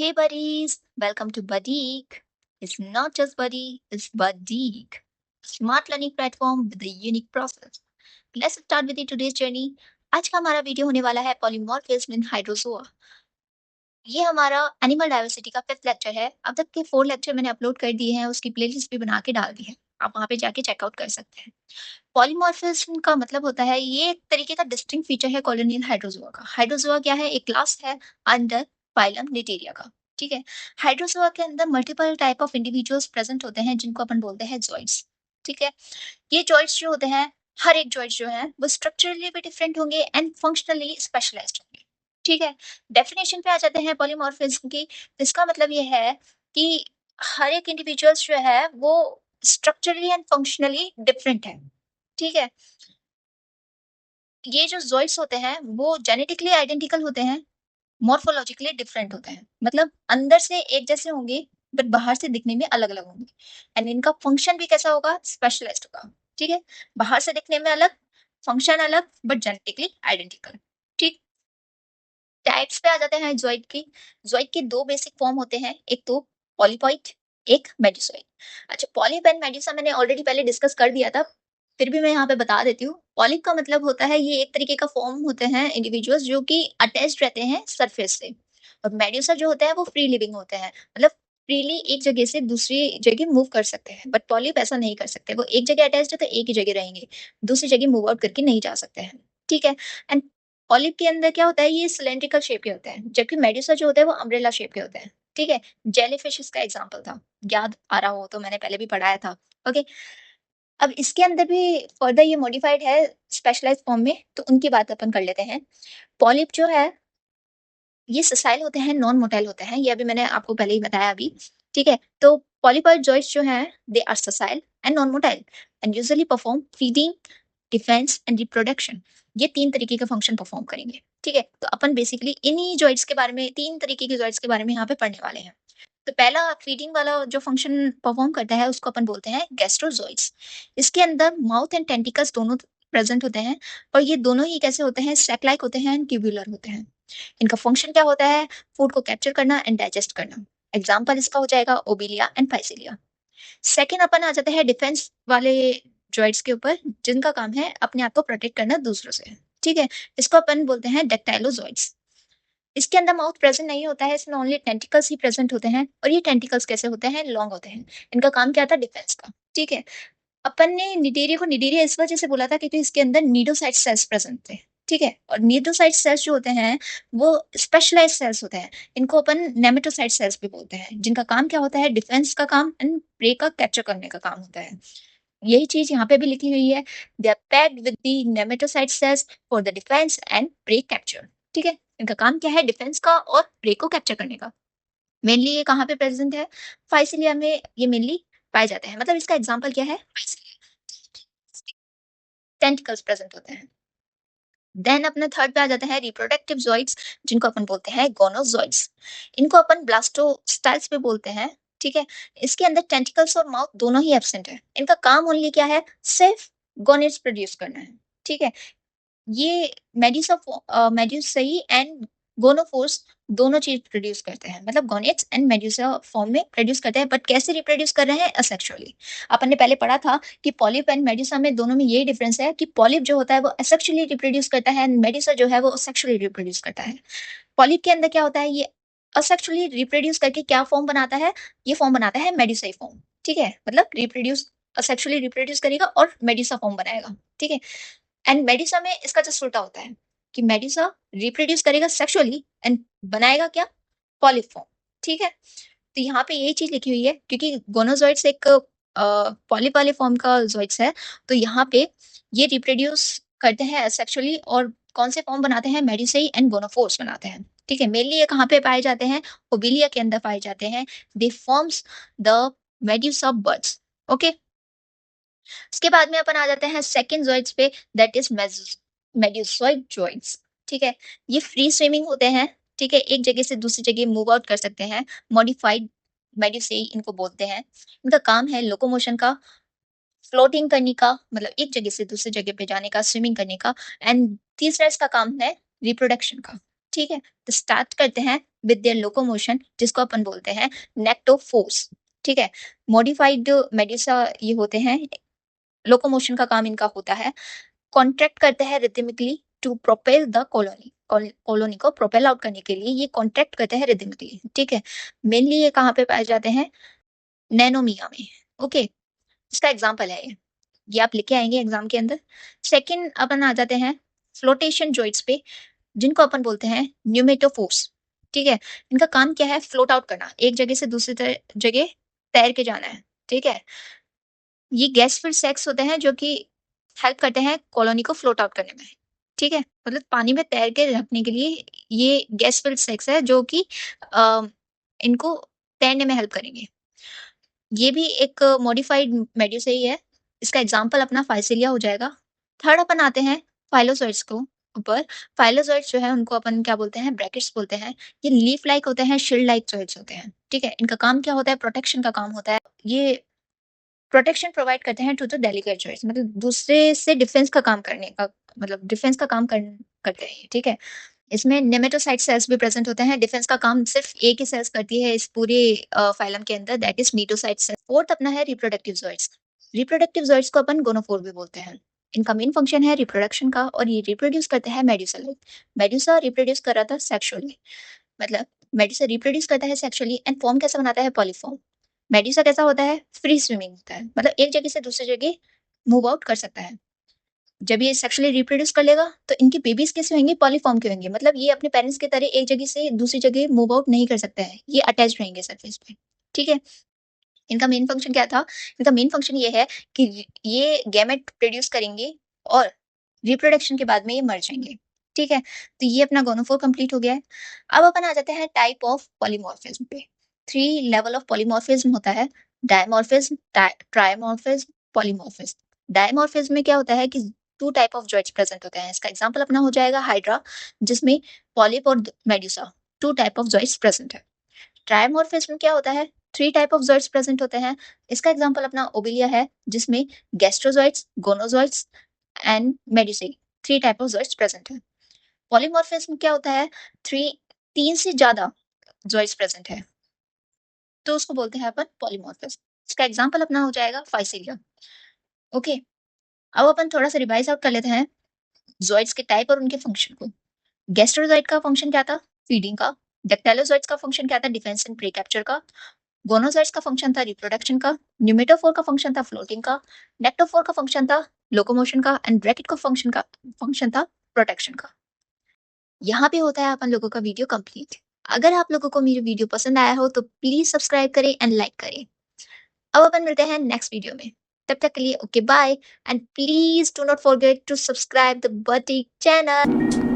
Hey buddies, welcome to Buddyk. It's not just Buddy, it's Buddyk. Smart learning platform with a unique process. Let's start with the today's journey. आज का हमारा video होने वाला है polymorphism इन Hydrozoa. ये हमारा animal diversity का 5th lecture है। अब तक के 4 लेक्चर मैंने अपलोड कर दिए हैं, उसकी प्लेलिस्ट भी बना के डाल दी है। आप वहाँ पे जाके चेकआउट कर सकते हैं। पॉलीमॉर्फिज्म का मतलब होता है ये एक तरीके का डिस्टिंक्ट फीचर है कॉलोनियल हाइड्रोजोआ का। हाइड्रोजोआ क्या है? एक क्लास है अंडर फाइलम निटेरिया का। ठीक है? हाइड्रोजोआ के अंदर multiple type of individuals present होते हैं जिनको अपन बोलते हैं जॉइड्स। ठीक है? ये जॉइड्स जो होते हैं, हर एक जॉइड्स जो है वो स्ट्रक्चरली भी डिफरेंट होंगे एंड फंक्शनली स्पेशलाइज्ड होंगे। ठीक है? डेफिनेशन पे आ जाते हैं पॉलीमॉर्फिज्म की। इसका मतलब ये है कि हर एक इंडिविजुअल्स जो है वो स्ट्रक्चरली एंड फंक्शनली डिफरेंट है। ठीक है? ये जो ज़ोइड्स होते हैं, वो जेनेटिकली आइडेंटिकल होते हैं, मॉर्फोलॉजिकली डिफरेंट होते हैं। मतलब अंदर से एक जैसे होंगे, बट बाहर से दिखने में अलग-अलग होंगे एंड इनका फंक्शन भी कैसा होगा? स्पेशलाइज़्ड होगा। ठीक है? बाहर से दिखने में अलग, फंक्शन अलग, बट जेनेटिकली आइडेंटिकल। ठीक? टाइप्स पे आ जाते हैं ज़ोइड की। ज़ोइड के 2 बेसिक फॉर्म होते हैं, एक तो पॉलीपॉइड, एक मेडुसॉइड। अच्छा, पॉलिप एंड मेडुसा मैंने ऑलरेडी पहले डिस्कस कर दिया था, फिर भी मैं यहाँ पे बता देती हूँ। पॉलिप का मतलब होता है ये एक तरीके का फॉर्म होते हैं इंडिविजुअल्स जो कि अटैच्ड रहते हैं सरफेस से। और मेडुसा जो होता है वो फ्री लिविंग होते हैं, मतलब फ्रीली एक जगह से दूसरी जगह मूव कर सकते हैं। बट पॉलिप ऐसा नहीं कर सकते, वो एक जगह अटैच्ड है तो एक ही जगह रहेंगे, दूसरी जगह मूव आउट करके नहीं जा सकते हैं। ठीक है? एंड पॉलिप के अंदर क्या होता है, ये सिलिंड्रिकल शेप के होते हैं, जबकि मेडुसा जो होता है वो अम्ब्रेला शेप के होते हैं। ठीक है? जेलीफिश इसका एग्जांपल था, याद आ रहा हो तो मैंने पहले भी पढ़ाया था। ओके, अब इसके अंदर भी फर्दर ये मॉडिफाइड है स्पेशलाइज्ड फॉर्म में, तो उनकी बात अपन कर लेते हैं। पॉलिप जो है ये ससाइल होते हैं, नॉन मोटाइल होते हैं, ये अभी मैंने आपको पहले ही बताया अभी। ठीक है? तो पॉलीपॉइड जॉइंट्स जो हैं they are sessile and non motile and usually perform feeding, defence and reproduction. ये 3 तरीके के फंक्शन परफॉर्म करेंगे। ठीक है? तो अपन बेसिकली इन्हीं जॉइंट्स के बारे में, 3 तरीके के जॉइंट्स के बारे में यहाँ पे पढ़ने वाले हैं। तो पहला फीडिंग वाला जो फंक्शन परफॉर्म करता है उसको अपन बोलते हैं गैस्ट्रोजोइड्स। इसके अंदर माउथ एंड टेंटिकल्स दोनों प्रेजेंट होते हैं और ये दोनों ही कैसे होते हैं? सैक लाइक होते हैं एंड ट्यूबुलर होते हैं। इनका फंक्शन क्या होता है? फूड को कैप्चर करना एंड डाइजेस्ट करना। एग्जाम्पल इसका हो जाएगा ओबिलिया एंड फाइसिलिया। सेकंड अपन आ जाते हैं डिफेंस वाले जॉइड्स के ऊपर, जिनका काम है अपने आप को प्रोटेक्ट करना दूसरों से। ठीक है? इसको अपन बोलते हैं डेक्टाइलोजॉइड्स। इसके अंदर माउथ प्रेजेंट नहीं होता है, इसमें ओनली टेंटिकल्स ही प्रेजेंट होते हैं और ये टेंटिकल्स कैसे होते हैं? लॉन्ग होते हैं। इनका काम क्या था? डिफेंस का। ठीक है? अपन ने निडेरिया को निडेरिया इस वजह से बोला था क्योंकि इसके अंदर नीडोसाइट सेल्स प्रेजेंट थे। ठीक है? और नीडोसाइट सेल्स जो होते हैं वो स्पेशलाइज्ड सेल्स होते हैं। इनको अपन नेमेटोसाइट सेल्स भी बोलते हैं, जिनका काम क्या होता है? डिफेंस का काम एंड प्रे का कैप्चर करने का काम होता है। यही चीज यहाँ पे भी लिखी हुई है। They are packed with the nematocyte cells for the defence and prey capture. ठीक है? इनका काम क्या है? डिफेंस का और प्रे को कैप्चर करने का। मेनली ये कहाँ पे प्रेजेंट है? फाइसिलिया में ये मेनली पाए जाते हैं। मतलब इसका एग्जांपल क्या है? फाइसिलिया। टेंटिकल्स प्रेजेंट होते हैं। देन अपने थर्ड पे आ जाते हैं रिप्रोडक्टिव जॉइड्स, जिनको अपन बोलते हैं गोनोजॉइड्स। इनको अपन ब्लास्टोस्टाइल्स भी बोलते हैं। ठीक है? इसके अंदर टेंटिकल्स और माउथ दोनों ही एब्सेंट है। इनका काम ओनली क्या है? सिर्फ गोनेट्स प्रोड्यूस करना है। ठीक है? ये मेड्यूसेई एंड गोनोफोर्स दोनों चीज प्रोड्यूस करते हैं, मतलब गोनेट्स एंड मेड्यूसा फॉर्म में प्रोड्यूस करते हैं, बट कैसे रिप्रोड्यूस कर रहे हैं? असेक्सुअली। अपन ने पहले पढ़ा था कि पॉलिप एंड मेड्यूसा में दोनों में यही डिफरेंस है कि पॉलिप जो होता है वो असेक्सुअली रिप्रोड्यूस करता है एंड मेड्यूसा जो है वो सेक्सुअली रिप्रोड्यूस करता है। पॉलिप के अंदर क्या होता है? ये असेक्सुअली रिप्रोड्यूस करके क्या फॉर्म बनाता है? ये फॉर्म बनाता है मेड्यूसाई फॉर्म। ठीक है? मतलब रिप्रोड्यूस असेक्सुअली रिप्रोड्यूस करेगा और मेड्यूसा फॉर्म बनाएगा। ठीक है? एंड मेडुसा में इसका जस्ट उल्टा होता है कि मेडुसा रिप्रोड्यूस करेगा सेक्सुअली एंड बनाएगा क्या? Polyp form. ठीक है? तो यहाँ पे यही चीज लिखी हुई है क्योंकि गोनोजोइड्स एक पॉलिप वाले फॉर्म का जोइड्स है, तो यहाँ पे ये रिप्रोड्यूस करते हैं सेक्सुअली और कौन से फॉर्म बनाते हैं? मेडुसेई एंड गोनोफोर्स बनाते हैं। ठीक है? मेनली ये कहाँ पे पाए जाते हैं? ओबिलिया के अंदर पाए जाते हैं। दे forms the Medusa buds. Okay, उसके बाद में अपन आ जाते हैं सेकंड जॉइंट्स पे, दैट इज मेड्यूसॉइड जॉइंट्स। ठीक है? ये फ्री स्विमिंग होते हैं। ठीक है? एक जगह से दूसरी जगह मूव आउट कर सकते हैं। मॉडिफाइड मेड्यूसेई इनको बोलते हैं। इनका काम है लोकोमोशन का, फ्लोटिंग करने का, मतलब एक जगह से दूसरी जगह पे जाने का, स्विमिंग करने का, एंड तीसरा इसका काम है रिप्रोडक्शन का। ठीक है? तो स्टार्ट करते हैं विद देयर लोकोमोशन, जिसको अपन बोलते हैं नेक्टोफोर्स, ठीक है। मॉडिफाइड मेडुसा ये होते हैं, लोकोमोशन का काम इनका होता है, कॉन्ट्रैक्ट करते हैं rhythmically to propel the colony, colony को प्रोपेल आउट करने के लिए ये कॉन्ट्रैक्ट करते हैं रिदमिकली, ठीक है। मेनली ये कहाँ पे पाए जाते हैं? नैनोमिया में, ओके। इसका एग्जाम्पल है ये आप लेके आएंगे एग्जाम के अंदर। सेकंड अपन आ जाते हैं फ्लोटेशन जॉइंट्स पे, जिनको अपन बोलते हैं न्यूमेटोफोर्स, ठीक है। इनका काम क्या है? फ्लोट आउट करना, एक जगह से दूसरी जगह तैर के जाना है, ठीक है। ये गैस फिल्ड सैक्स होते हैं जो कि हेल्प करते हैं कॉलोनी को फ्लोट आउट करने में, ठीक है। मतलब पानी में तैर के रखने के लिए ये गैस फिल्ड सैक्स है जो कि अ, इनको तैरने में हेल्प करेंगे। ये भी एक मॉडिफाइड मेड्यूस ही है। इसका एग्जांपल अपना फाइसीलिया हो जाएगा। थर्ड अपन आते हैं फाइलोसॉइड्स को ऊपर। फाइलोसॉइड्स जो है उनको अपन क्या बोलते हैं? ब्रैकेट्स बोलते हैं। ये लीफ लाइक होते हैं, शील्ड लाइक जॉइंट्स होते हैं, ठीक है। इनका काम क्या होता है? प्रोटेक्शन का काम होता है। ये प्रोटेक्शन प्रोवाइड करते हैं टू द डेलिकेट जॉइंट्स, मतलब दूसरे से डिफेंस का काम करने का, मतलब डिफेंस का काम करते हैं ये, ठीक है। इसमें नेमेटोसाइट सेल्स भी प्रेजेंट होते हैं। डिफेंस का काम सिर्फ एक ही सेल्स करती है इस पूरे फाइलम के अंदर, दैट इज मीटोसाइट सेल। फोर्थ अपना है रिप्रोडक्टिव जॉइट्स। रिप्रोडक्टिव जॉइट्स को अपन गोनोफोर भी बोलते हैं। इनका मेन फंक्शन है रिप्रोडक्शन का और ये रिप्रोड्यूस करते हैं मेड्यूसा लाइक। मेड्यूसा रिप्रोड्यूस कर रहा था सेक्सुअली, मतलब मेड्यूसा रिप्रोड्यूस करता है सेक्सुअली एंड फॉर्म कैसा बनाता है? पॉलीफॉर्म। मेड्यूसा कैसा होता है? फ्री स्विमिंग होता है, मतलब एक जगह से दूसरी जगह मूव आउट कर सकता है। जब ये सेक्सुअली रिप्रोड्यूस कर लेगा तो इनके बेबीज कैसे होंगे? पॉलीफॉर्म के होंगे, मतलब ये अपने पेरेंट्स की तरह एक जगह से दूसरी जगह मूव आउट नहीं कर सकता है, ये अटैच रहेंगे सरफेस पे, ठीक है। इनका मेन फंक्शन क्या था? इनका मेन फंक्शन ये है कि ये गैमेट प्रोड्यूस करेंगे और रिप्रोडक्शन के बाद में ये मर जाएंगे, ठीक है। तो ये अपना गोनोफोर कंप्लीट हो गया है। अब अपन आ जाते हैं टाइप ऑफ पॉलीमॉर्फिज्म पे। थ्री लेवल ऑफ पॉलीमॉर्फिज्म होता है: डायमॉर्फिज्म, ट्राइमॉर्फिज्म, पॉलीमॉर्फिज्म। डायमॉर्फिज्म में क्या होता है कि two type of joints present होते हैं। इसका एग्जांपल अपना हो जाएगा हाइड्रा, जिसमें पॉलिप और medusa, two type of joints present है। ट्राइमॉर्फिज्म क्या होता है? Three type of joints present होते हैं। इसका एग्जांपल अपना ओबिलिया है, जिसमें gastrozooids, gonozooids and medusae, three type of joints present है। पॉलीमॉर्फिज्म क्या होता है? थ्री, तीन से ज्यादा जॉइंट्स प्रेजेंट है, तो उसको बोलते हैं अपन पॉलीमॉर्फिज्म। इसका एग्जांपल अपना हो जाएगा फाइसीलिया, ओके। अब अपन थोड़ा सा रिवाइज आउट कर लेते हैं जॉइंट्स के टाइप और उनके फंक्शन को। गैस्ट्रोजॉइट का फंक्शन क्या था? फीडिंग का। डेक्टाइलोजॉइट्स का फंक्शन क्या था? डिफेंस एंड प्री कैप्चर का। गोनोसाइट्स का फंक्शन था रिप्रोडक्शन का। न्यूमेटोफोर का फंक्शन था फ्लोटिंग का। नेक्टोफोर का फंक्शन था लोकोमोशन का एंड ब्रैकेट का फंक्शन था प्रोटेक्शन का। यहाँ पे होता है अपन लोगों का वीडियो कंप्लीट। अगर आप लोगों को मेरी वीडियो पसंद आया हो तो प्लीज सब्सक्राइब करें एंड लाइक करें। अब अपन मिलते हैं नेक्स्ट वीडियो में, तब तक के लिए okay bye, and please do not forget to subscribe the बटी चैनल।